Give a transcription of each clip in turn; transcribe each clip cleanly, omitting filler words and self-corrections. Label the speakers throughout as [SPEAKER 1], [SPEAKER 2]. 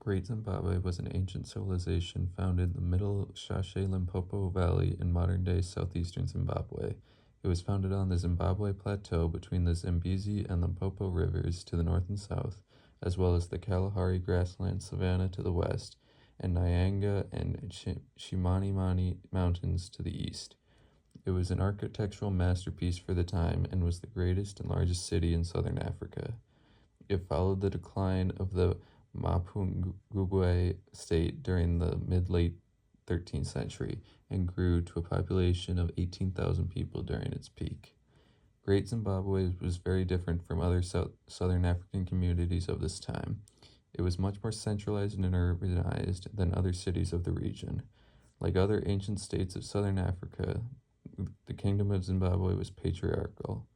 [SPEAKER 1] Great Zimbabwe was an ancient civilization founded in the middle Shashe-Limpopo Valley in modern-day southeastern Zimbabwe. It was founded on the Zimbabwe Plateau between the Zambezi and Limpopo rivers to the north and south, as well as the Kalahari grassland savanna to the west, and Nyanga and Chimanimani mountains to the east. It was an architectural masterpiece for the time and was the greatest and largest city in southern Africa. It followed the decline of the Mapungubwe state during the mid-late 13th century and grew to a population of 18,000 people during its peak. Great Zimbabwe was very different from other southern African communities of this time. It was much more centralized and urbanized than other cities of the region. Like other ancient states of southern Africa, the Kingdom of Zimbabwe was patriarchal.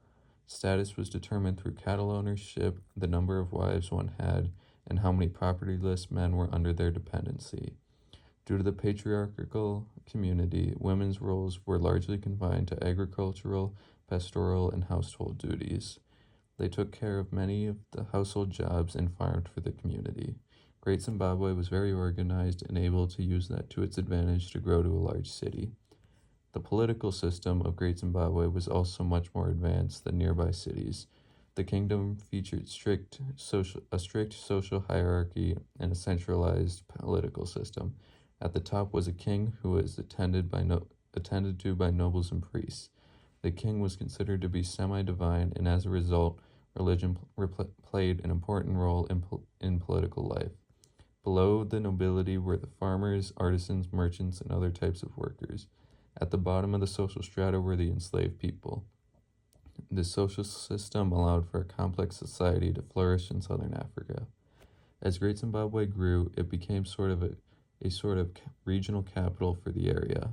[SPEAKER 1] Status was determined through cattle ownership, the number of wives one had, and how many propertyless men were under their dependency. Due to the patriarchal community, women's roles were largely confined to agricultural, pastoral, and household duties. They took care of many of the household jobs and farmed for the community. Great Zimbabwe was very organized and able to use that to its advantage to grow to a large city. The political system of Great Zimbabwe was also much more advanced than nearby cities. The kingdom featured a strict social hierarchy and a centralized political system. At the top was a king who was attended to by nobles and priests. The king was considered to be semi-divine, and as a result, religion played an important role in political life. Below the nobility were the farmers, artisans, merchants, and other types of workers. At the bottom of the social strata were the enslaved people. This social system allowed for a complex society to flourish in southern Africa. As Great Zimbabwe grew, it became a sort of regional capital for the area.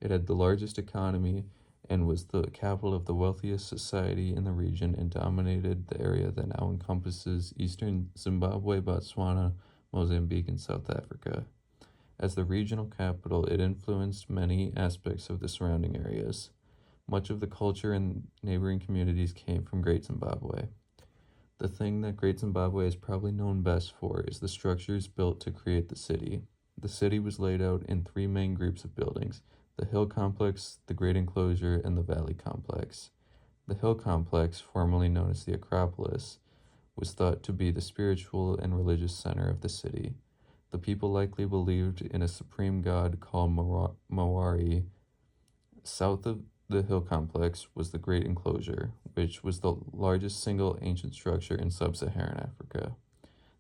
[SPEAKER 1] It had the largest economy and was the capital of the wealthiest society in the region and dominated the area that now encompasses eastern Zimbabwe, Botswana, Mozambique, and South Africa. As the regional capital, it influenced many aspects of the surrounding areas. Much of the culture in neighboring communities came from Great Zimbabwe. The thing that Great Zimbabwe is probably known best for is the structures built to create the city. The city was laid out in three main groups of buildings: the Hill Complex, the Great Enclosure, and the Valley Complex. The Hill Complex, formerly known as the Acropolis, was thought to be the spiritual and religious center of the city. The people likely believed in a supreme god called Mawari. South of the Hill Complex was the Great Enclosure, which was the largest single ancient structure in sub-Saharan Africa.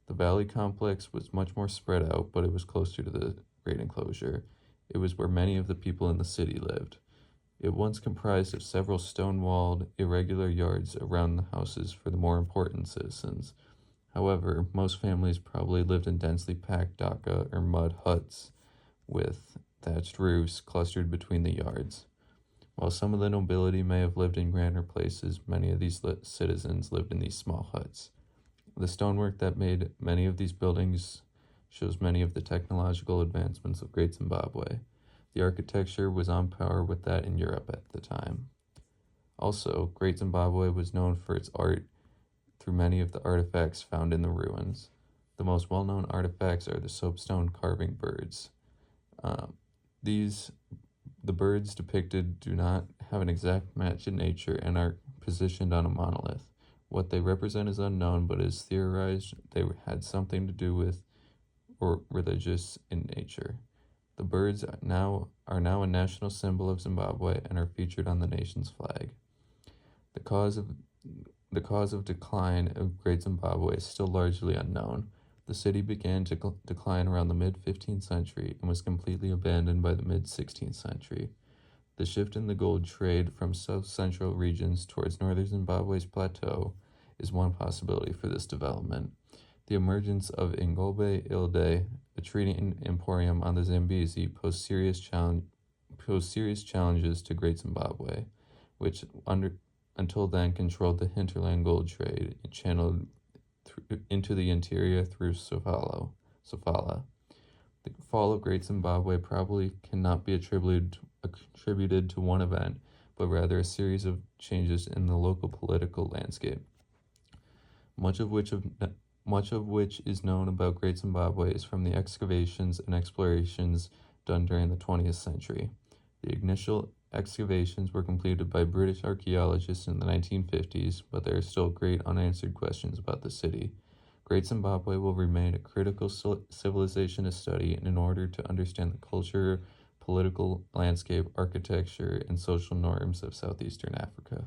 [SPEAKER 1] The Valley Complex was much more spread out, but it was closer to the Great Enclosure. It was where many of the people in the city lived. It once comprised of several stone-walled, irregular yards around the houses for the more important citizens. However, most families probably lived in densely packed dhaka or mud huts with thatched roofs clustered between the yards. While some of the nobility may have lived in grander places, many of these citizens lived in these small huts. The stonework that made many of these buildings shows many of the technological advancements of Great Zimbabwe. The architecture was on par with that in Europe at the time. Also, Great Zimbabwe was known for its art through many of the artifacts found in the ruins. The most well-known artifacts are the soapstone carving birds. The birds depicted do not have an exact match in nature and are positioned on a monolith. What they represent is unknown, but it is theorized they had something to do with or religious in nature. The birds are now a national symbol of Zimbabwe and are featured on the nation's flag. The cause of decline of Great Zimbabwe is still largely unknown. The city began to decline around the mid-15th century and was completely abandoned by the mid-16th century. The shift in the gold trade from south-central regions towards northern Zimbabwe's plateau is one possibility for this development. The emergence of Ingolbe Ilde, a trading emporium on the Zambezi, posed serious challenges to Great Zimbabwe, which until then controlled the hinterland gold trade and channeled into the interior through Sofala. The fall of Great Zimbabwe probably cannot be attributed to one event, but rather a series of changes in the local political landscape, much of which Much of which is known about Great Zimbabwe is from the excavations and explorations done during the 20th century. The initial excavations were completed by British archaeologists in the 1950s, but there are still great unanswered questions about the city. Great Zimbabwe will remain a critical civilization to study in order to understand the culture, political landscape, architecture, and social norms of southeastern Africa.